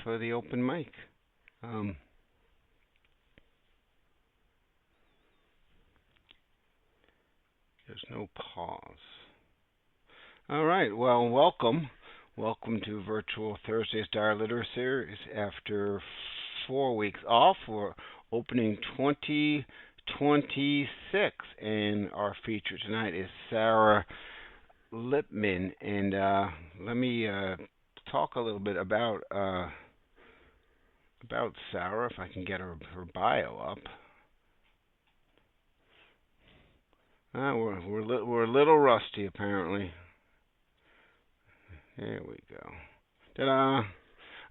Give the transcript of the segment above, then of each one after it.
for the open mic. Um, there's no pause. All right. Well, welcome. Welcome to Virtual Thursdays Dire Literary Series. After 4 weeks off, we're opening 2026, and our feature tonight is Sara Lippmann. And let me talk a little bit about Sara, if I can get her bio up. We're a little rusty apparently. There we go. Ta-da!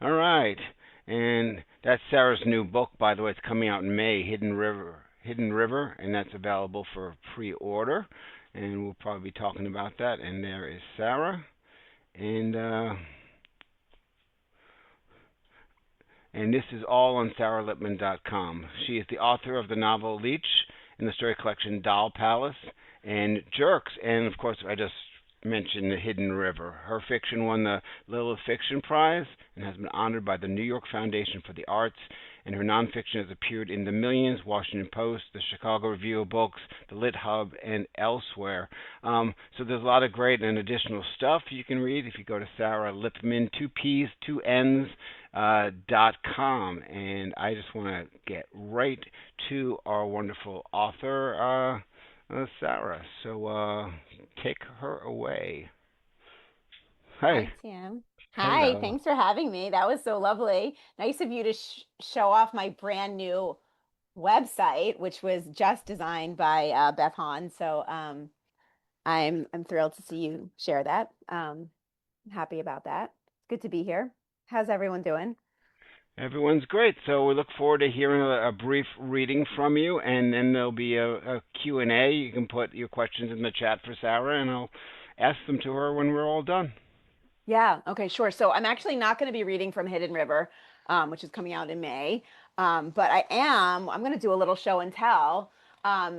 All right, and that's Sara's new book, by the way. It's coming out in May, Hidden River, and that's available for pre-order. And we'll probably be talking about that. And there is Sara, and this is all on saralippmann.com. She is the author of the novel Lech in the story collection Doll Palace and Jerks, and of course I just mentioned The Hidden River. Her fiction won the Lilith Fiction Prize and has been honored by the New York Foundation for the Arts, and her nonfiction has appeared in The Millions, Washington Post, the Chicago Review of Books, the Lit Hub, and elsewhere. So there's a lot of great and additional stuff you can read if you go to Sara Lippmann, two P's, two N's, .com. And I just want to get right to our wonderful author, Sara. So take her away. Hi, Hi. Tim. Hi, Hello. thanks for having me. That was so lovely. Nice of you to show off my brand new website, which was just designed by Beth Hahn. So I'm thrilled to see you share that. I'm happy about that. It's good to be here. How's everyone doing? Everyone's great. So we look forward to hearing a brief reading from you, and then there'll be a Q&A. You can put your questions in the chat for Sara, and I'll ask them to her when we're all done. Yeah, okay, sure. So I'm actually not going to be reading from Hidden River, which is coming out in May. But I'm going to do a little show and tell.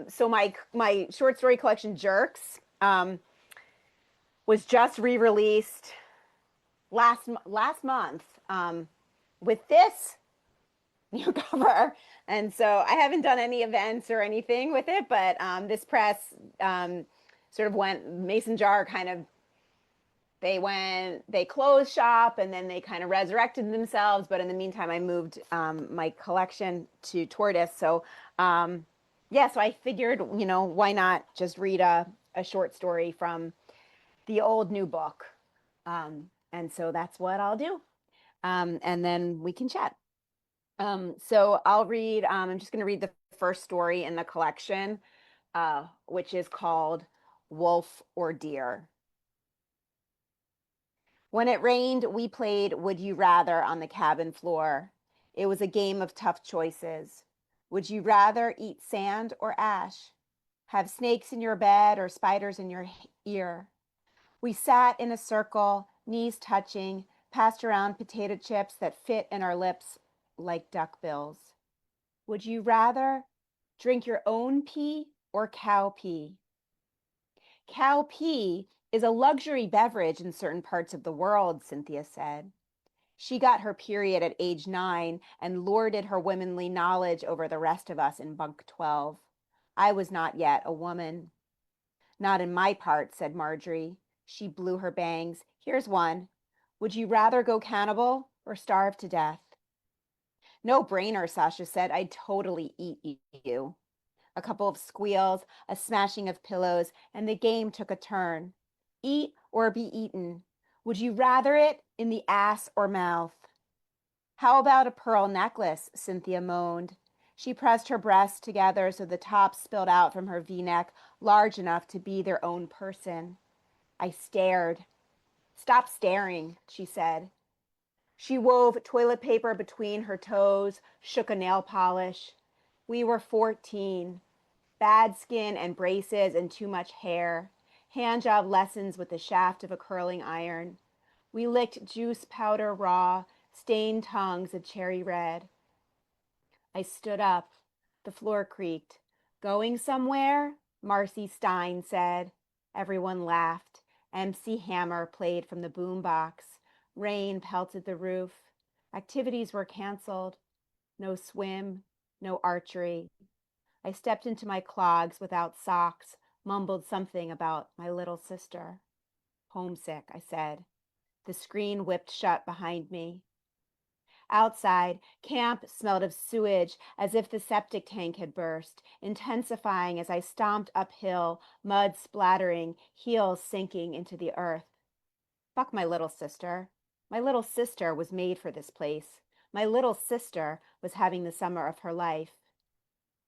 So my short story collection Jerks was just re-released last month with this new cover. And so I haven't done any events or anything with it, but this press sort of went mason jar kind of. They closed shop and then they kind of resurrected themselves. But in the meantime, I moved my collection to Tortoise. So yeah, so I figured, why not just read a short story from the old new book. And so that's what I'll do. And then we can chat. So I'm just going to read the first story in the collection, which is called Wolf or Deer. When it rained, we played Would You Rather on the cabin floor. It was a game of tough choices. Would you rather eat sand or ash? Have snakes in your bed or spiders in your ear? We sat in a circle, knees touching, passed around potato chips that fit in our lips like duck bills. Would you rather drink your own pee or cow pee? Cow pee is a luxury beverage in certain parts of the world, Cynthia said. She got her period at age 9 and lorded her womanly knowledge over the rest of us in bunk 12. I was not yet a woman. Not in my part, said Marjorie. She blew her bangs. Here's one. Would you rather go cannibal or starve to death? No brainer, Sasha said. I'd totally eat you. A couple of squeals, a smashing of pillows, and the game took a turn. Eat or be eaten? Would you rather it in the ass or mouth? How about a pearl necklace? Cynthia moaned. She pressed her breasts together so the top spilled out from her V-neck, large enough to be their own person. I stared. Stop staring, she said. She wove toilet paper between her toes, shook a nail polish. We were 14. Bad skin and braces and too much hair. Hand job lessons with the shaft of a curling iron. We licked juice powder raw, stained tongues a cherry red. I stood up. The floor creaked. Going somewhere? Marcy Stein said. Everyone laughed. MC Hammer played from the boombox. Rain pelted the roof. Activities were canceled. No swim, no archery. I stepped into my clogs without socks, mumbled something about my little sister. Homesick, I said. The screen whipped shut behind me. Outside, camp smelled of sewage as if the septic tank had burst, intensifying as I stomped uphill, mud splattering, heels sinking into the earth. Fuck my little sister. My little sister was made for this place. My little sister was having the summer of her life.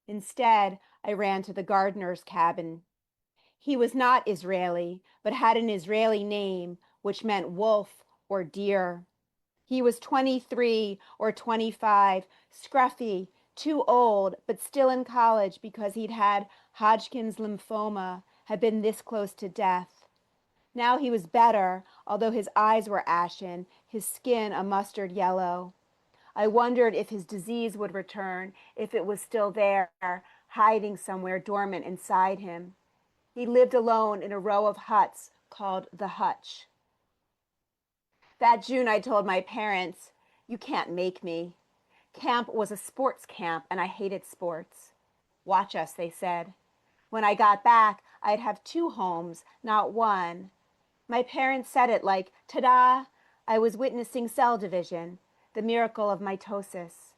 Instead, I ran to the gardener's cabin. He was not Israeli, but had an Israeli name, which meant wolf or deer. He was 23 or 25, scruffy, too old, but still in college because he'd had Hodgkin's lymphoma, had been this close to death. Now he was better, although his eyes were ashen, his skin a mustard yellow. I wondered if his disease would return, if it was still there, hiding somewhere dormant inside him. He lived alone in a row of huts called the Hutch. That June I told my parents, "You can't make me." Camp was a sports camp and I hated sports. "Watch us," they said. When I got back, I'd have 2 homes, not one. My parents said it like, ta-da, I was witnessing cell division, the miracle of mitosis.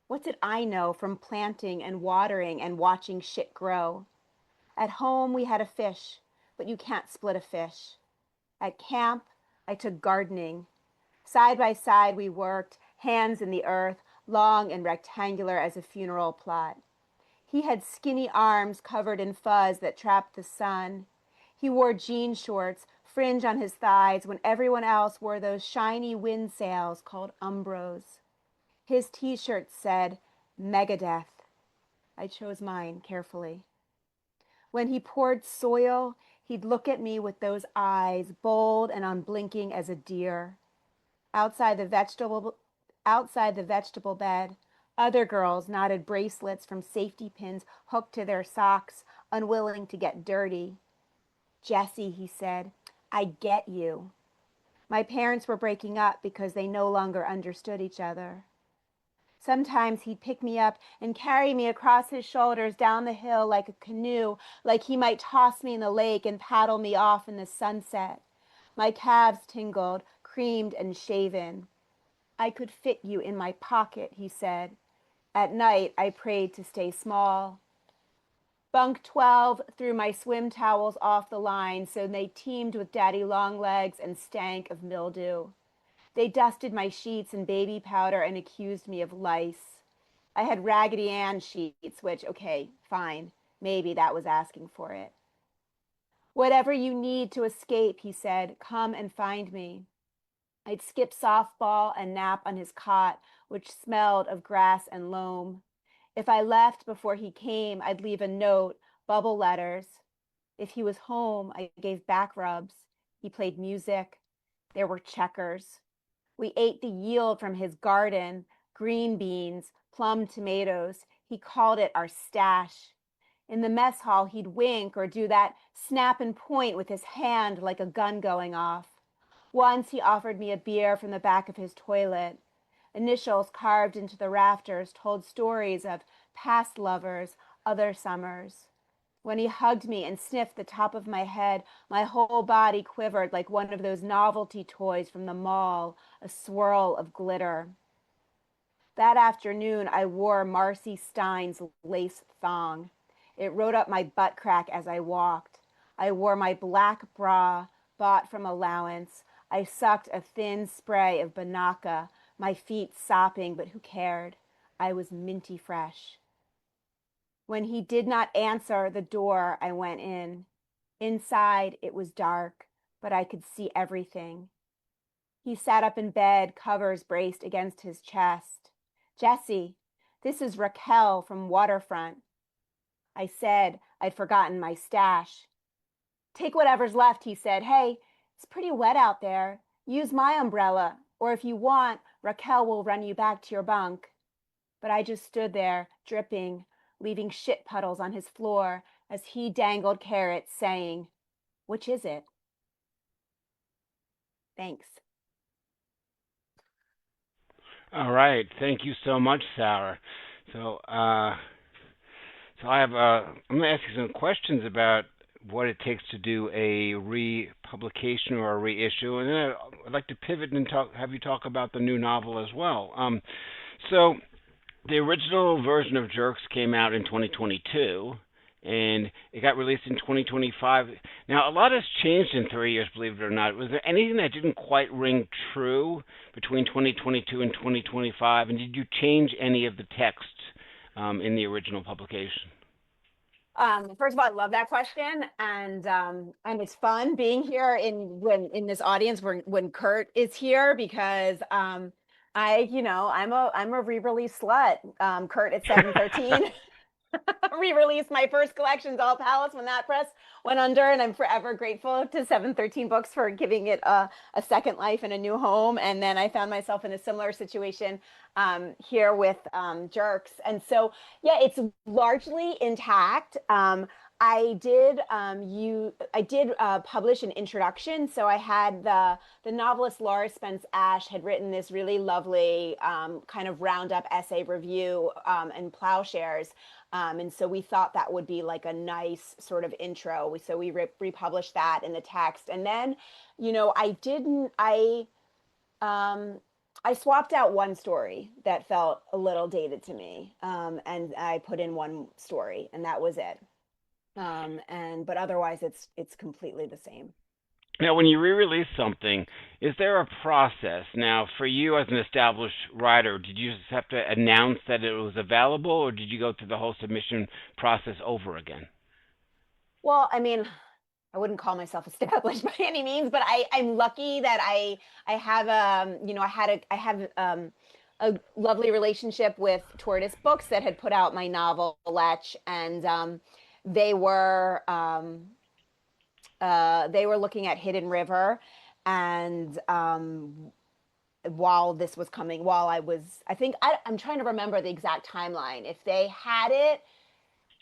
What did I know from planting and watering and watching shit grow? At home, we had a fish, but you can't split a fish. At camp, I took gardening. Side by side, we worked, hands in the earth, long and rectangular as a funeral plot. He had skinny arms covered in fuzz that trapped the sun. He wore jean shorts, fringe on his thighs, when everyone else wore those shiny wind sails called umbros. His t-shirt said, Megadeth. I chose mine carefully. When he poured soil, he'd look at me with those eyes, bold and unblinking as a deer. Outside the vegetable bed, other girls knotted bracelets from safety pins hooked to their socks, unwilling to get dirty. "Jessie," he said, "I get you." My parents were breaking up because they no longer understood each other. Sometimes he'd pick me up and carry me across his shoulders down the hill like a canoe, like he might toss me in the lake and paddle me off in the sunset. My calves tingled, creamed and shaven. "I could fit you in my pocket," he said. At night, I prayed to stay small. Bunk 12 threw my swim towels off the line so they teemed with daddy long legs and stank of mildew. They dusted my sheets in baby powder and accused me of lice. I had Raggedy Ann sheets, which, okay, fine, maybe that was asking for it. "Whatever you need to escape," he said, "come and find me." I'd skip softball and nap on his cot, which smelled of grass and loam. If I left before he came, I'd leave a note, bubble letters. If he was home, I gave back rubs. He played music. There were checkers. We ate the yield from his garden, green beans, plum tomatoes. He called it our stash. In the mess hall, he'd wink or do that snap and point with his hand like a gun going off. Once he offered me a beer from the back of his toilet. Initials carved into the rafters told stories of past lovers, other summers. When he hugged me and sniffed the top of my head, my whole body quivered like one of those novelty toys from the mall, a swirl of glitter. That afternoon, I wore Marcy Stein's lace thong. It rode up my butt crack as I walked. I wore my black bra, bought from allowance. I sucked a thin spray of Banaka, my feet sopping, but who cared? I was minty fresh. When he did not answer the door, I went in. Inside, it was dark, but I could see everything. He sat up in bed, covers braced against his chest. "Jessie, this is Raquel from Waterfront." I said I'd forgotten my stash. "Take whatever's left," he said. "Hey, it's pretty wet out there. Use my umbrella, or if you want, Raquel will run you back to your bunk." But I just stood there, dripping, leaving shit puddles on his floor as he dangled carrots, saying, "Which is it?" Thanks. All right. Thank you so much, Sarah. So, so I have I'm going to ask you some questions about what it takes to do a republication or a reissue, and then I'd like to pivot and have you talk about the new novel as well. So the original version of Jerks came out in 2022, and it got released in 2025. Now, a lot has changed in 3 years, believe it or not. Was there anything that didn't quite ring true between 2022 and 2025, and did you change any of the text in the original publication? First of all, I love that question, and it's fun being here in this audience when Kurt is here because I'm a re-release slut. Kurt at 713 re-released my first collection, Doll Palace, when that press went under, and I'm forever grateful to 713 Books for giving it a second life and a new home. And then I found myself in a similar situation here with Jerks, and so yeah, it's largely intact. I did publish an introduction. So I had the novelist Laura Spence Ash had written this really lovely kind of roundup essay review in Plowshares. And so we thought that would be like a nice sort of intro. So we republished that in the text. And then, I swapped out one story that felt a little dated to me, and I put in one story, and that was it. But otherwise, it's completely the same. Now, when you re-release something, is there a process? Now, for you as an established writer, did you just have to announce that it was available, or did you go through the whole submission process over again? Well, I mean, I wouldn't call myself established by any means, but I'm lucky that I have I have a lovely relationship with Tortoise Books that had put out my novel Lech, and they were they were looking at Hidden River, and while this was coming, while I think I'm trying to remember the exact timeline. If they had it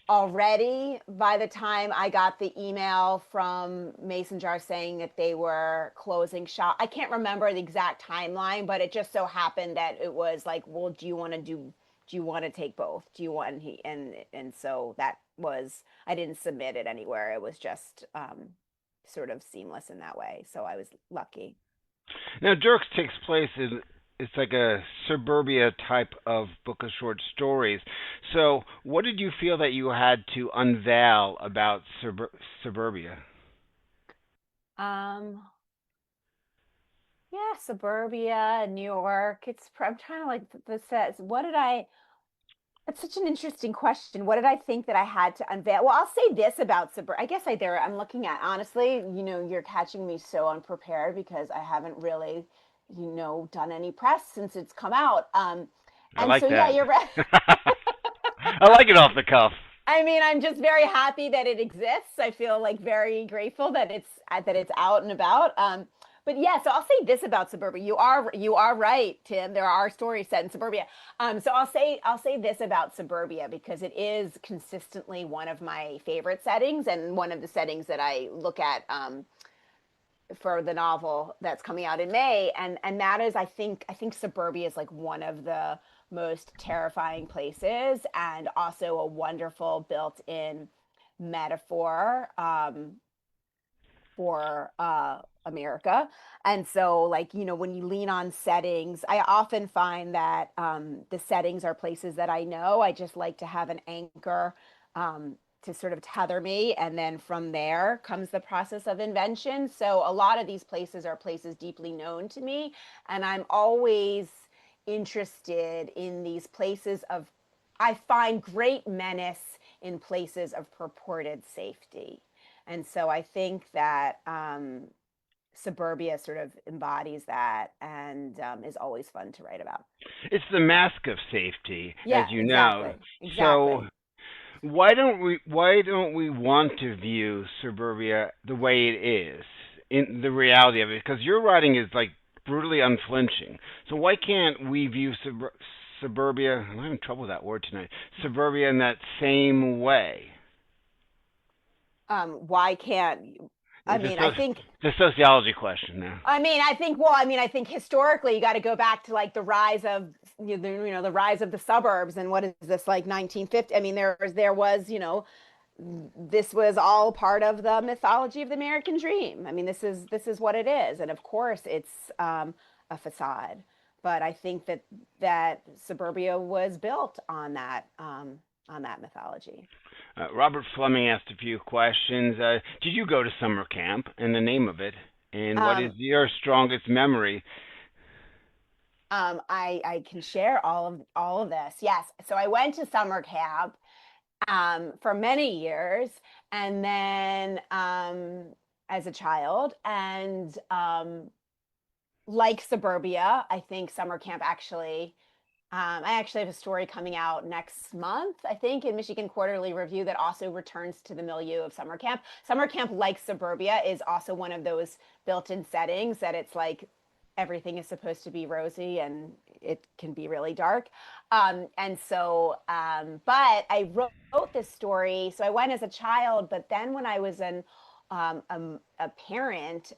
already by the time I got the email from Mason Jar saying that they were closing shop. I can't remember the exact timeline, but it just so happened that it was like, well, do you want to take both? Do you want and so that was I didn't submit it anywhere. It was just sort of seamless in that way. So I was lucky. Now, Jerks takes place in it's like a suburbia type of book of short stories. So, what did you feel that you had to unveil about suburbia? Um, yeah, suburbia, New York. I'm trying to like the says. What did I? That's such an interesting question. What did I think that I had to unveil? Well, I'll say this about suburbia. I guess I'm looking at honestly. You're catching me so unprepared because I haven't really, done any press since it's come out. I And like so yeah, that. you're right. I like it off the cuff. I mean, I'm just very happy that it exists. I feel like very grateful that it's out and about. But yeah, so I'll say this about suburbia. You are right, Tim. There are stories set in suburbia. So I'll say this about suburbia because it is consistently one of my favorite settings and one of the settings that I look at for the novel that's coming out in May, and that is I think suburbia is like one of the most terrifying places and also a wonderful built-in metaphor for America. And so, like, when you lean on settings, I often find that the settings are places that I know. I just like to have an anchor to sort of tether me. And then from there comes the process of invention. So, a lot of these places are places deeply known to me. And I'm always interested in these places of, I find great menace in places of purported safety. And so I think that suburbia sort of embodies that and is always fun to write about. It's the mask of safety, as Yeah, you know. exactly. So, Exactly. why don't we want to view suburbia the way it is in the reality of it? Because your writing is like brutally unflinching. So why can't we view suburbia? I'm having trouble with that word tonight. Suburbia in that same way. Why can't I It's mean, I think a sociology question now. I think historically you got to go back to like the rise of the rise of the suburbs, and what is this, like 1950? I mean, there was, this was all part of the mythology of the American dream. I mean, this is what it is, and of course it's a facade. But I think that suburbia was built on that mythology. Robert Fleming asked a few questions. Did you go to summer camp, and the name of it? And what is Um, your strongest memory? I can share all of this. Yes, so I went to summer camp for many years, and then as a child, and like suburbia, I think summer camp actually. I actually have a story coming out next month, I think, in Michigan Quarterly Review that also returns to the milieu of summer camp. Summer camp, like suburbia, is also one of those built-in settings that it's like everything is supposed to be rosy and it can be really dark. But I wrote this story. So I went as a child, but then when I was a parent,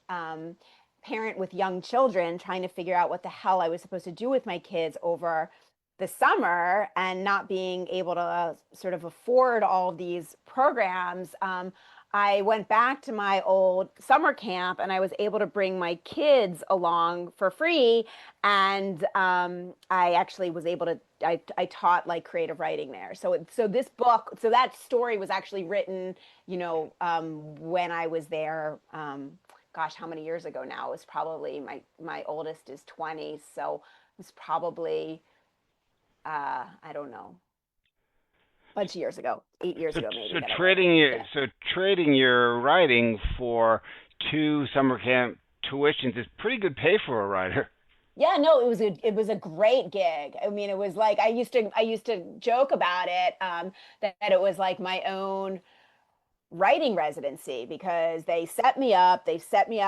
parent with young children, trying to figure out what the hell I was supposed to do with my kids over the summer and not being able to sort of afford all of these programs, I went back to my old summer camp and I was able to bring my kids along for free. And I actually was able to, I taught like creative writing there. So this book, so that story was actually written, when I was there. Gosh, how many years ago now? It was probably my oldest is 20. So it was probably, I don't know, a bunch of years ago, 8 years So, ago maybe so that I wrote it. trading your Yeah. trading your writing for two summer camp tuitions is pretty good pay for a writer. Yeah, no, it was a great gig. I mean, it was like I used to joke about it, that it was like my own writing residency because they set me up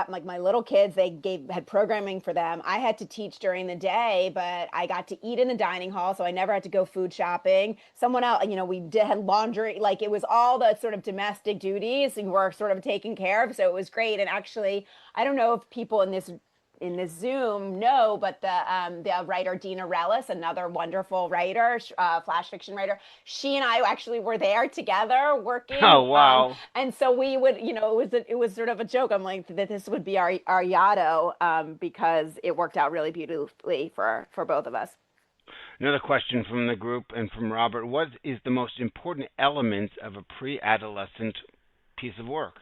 like my little kids, had programming for them. I had to teach during the day, but I got to eat in the dining hall, so I never had to go food shopping. Someone else, had laundry, like it was all the sort of domestic duties were sort of taken care of, so it was great. And actually, I don't know if people in this Zoom know, but the writer Dina Relis, another wonderful writer, flash fiction writer, she and I actually were there together Oh working. wow! And so we would, it was sort of a joke. I'm like that this would be our Yado, because it worked out really beautifully for both of us. Another question from the group and from Robert: what is the most important element of a pre-adolescent piece of work?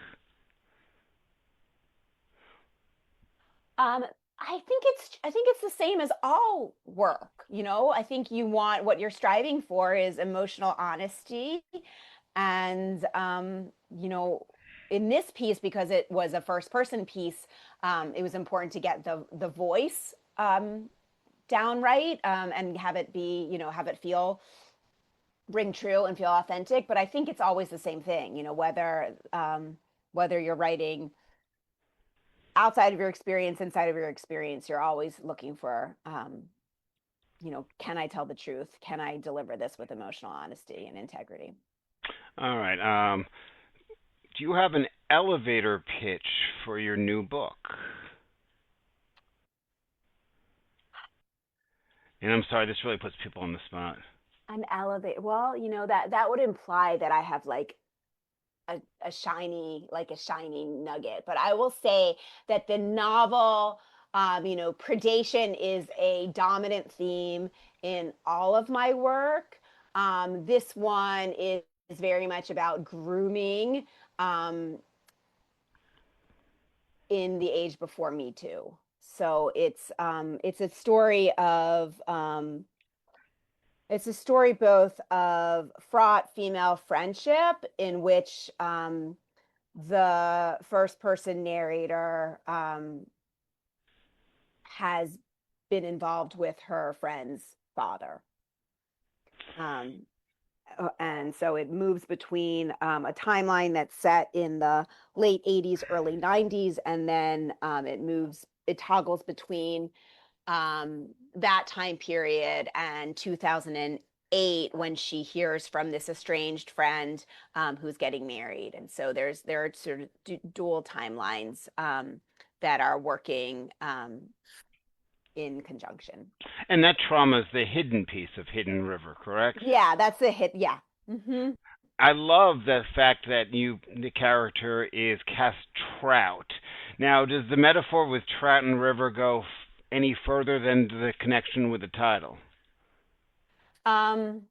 Um, I think it's the same as all work. I think you want what you're striving for is emotional honesty, and in this piece, because it was a first person piece, it was important to get the voice down right, and have it be, have it feel ring true and feel authentic. But I think it's always the same thing, whether you're writing outside of your experience, inside of your experience, you're always looking for, can I tell the truth? Can I deliver this with emotional honesty and integrity? All right. Do you have an elevator pitch for your new book? And I'm sorry, this really puts people on the spot. An elevate. Well, that would imply that I have like a shiny nugget. But I will say that the novel, predation is a dominant theme in all of my work. This one is very much about grooming, um, in the age before Me Too. So it's a story both of fraught female friendship, in which the first person narrator has been involved with her friend's father. Um, and so it moves between a timeline that's set in the late 80s, early 90s, and then it toggles between that time period and 2008. 8 when she hears from this estranged friend who's getting married. And so there are sort of dual timelines that are working in conjunction. And that trauma is the hidden piece of Hidden River, correct? Yeah, that's the hit. Yeah. Hmm. I love the fact that the character is Cass Trout. Now, does the metaphor with Trout and River go any further than the connection with the title? Um,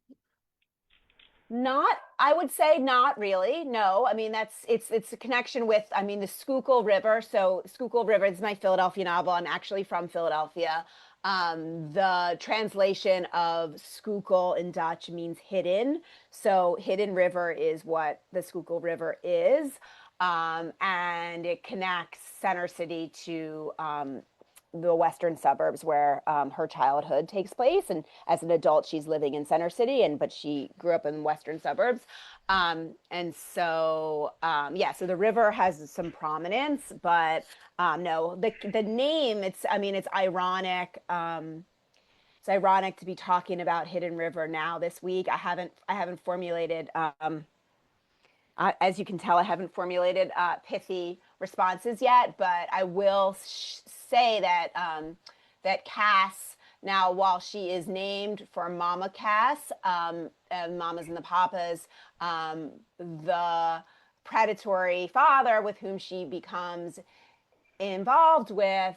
Not, I would say not really. No, I mean it's a connection with, I mean, the Schuylkill River. So Schuylkill River is my Philadelphia novel. I'm actually from Philadelphia. The translation of Schuylkill in Dutch means hidden. So Hidden River is what the Schuylkill River is. And it connects Center City to the western suburbs where her childhood takes place, and as an adult she's living in Center City, and but she grew up in western suburbs. And so yeah, so the river has some prominence, but no, the name, it's, I mean, it's ironic to be talking about Hidden River now this week. I haven't formulated as you can tell, I haven't formulated pithy responses yet, but I will say that that Cass, now while she is named for Mama Cass, Mamas and the Papas, the predatory father with whom she becomes involved with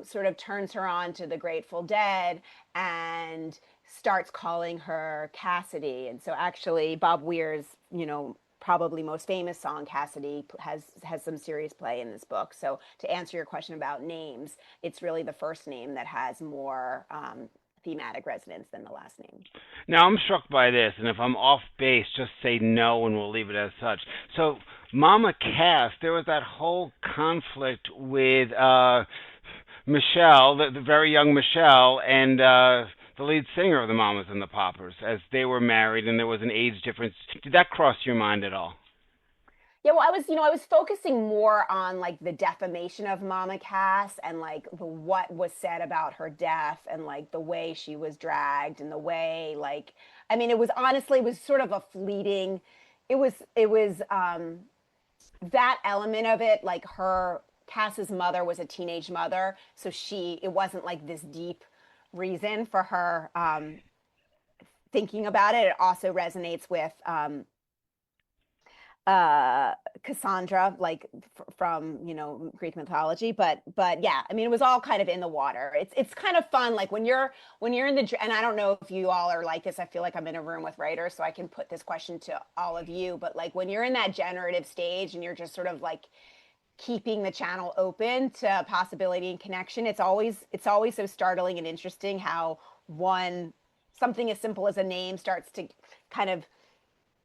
sort of turns her on to the Grateful Dead and starts calling her Cassidy. And so actually Bob Weir's, probably most famous song, Cassidy, has some serious play in this book. So to answer your question about names, it's really the first name that has more thematic resonance than the last name. Now, I'm struck by this, and if I'm off base, just say no and we'll leave it as such. So, Mama Cass, there was that whole conflict with Michelle, the very young Michelle, and the lead singer of the Mamas and the Paupers, as they were married and there was an age difference. Did that cross your mind at all? Yeah, well, I was focusing more on like the defamation of Mama Cass and like what was said about her death and like the way she was dragged and the way, like, I mean, it was honestly, it was sort of a fleeting, it was that element of it, like her, Cass's mother was a teenage mother, so it wasn't like this deep reason for her thinking about it. It also resonates with Cassandra, like from Greek mythology. But yeah, I mean, it was all kind of in the water. It's kind of fun, like when you're in the, and I don't know if you all are like this. I feel like I'm in a room with writers, so I can put this question to all of you. But like when you're in that generative stage and you're just sort of like keeping the channel open to possibility and connection, it's always so startling and interesting how one something as simple as a name starts to kind of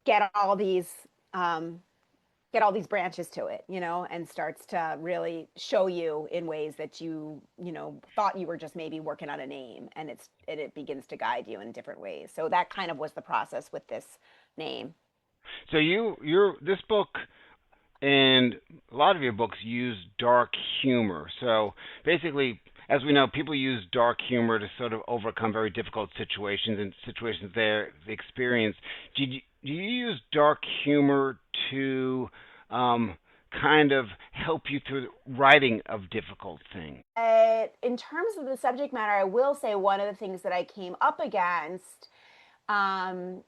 get all these um, get all these branches to it, and starts to really show you in ways that you thought you were just maybe working on a name, and it begins to guide you in different ways. So that kind of was the process with this name. So you're this book and a lot of your books use dark humor. So basically, as we know, people use dark humor to sort of overcome very difficult situations and situations they experience. Do you use dark humor to um, kind of help you through the writing of difficult things? In terms of the subject matter, I will say one of the things that I came up against, and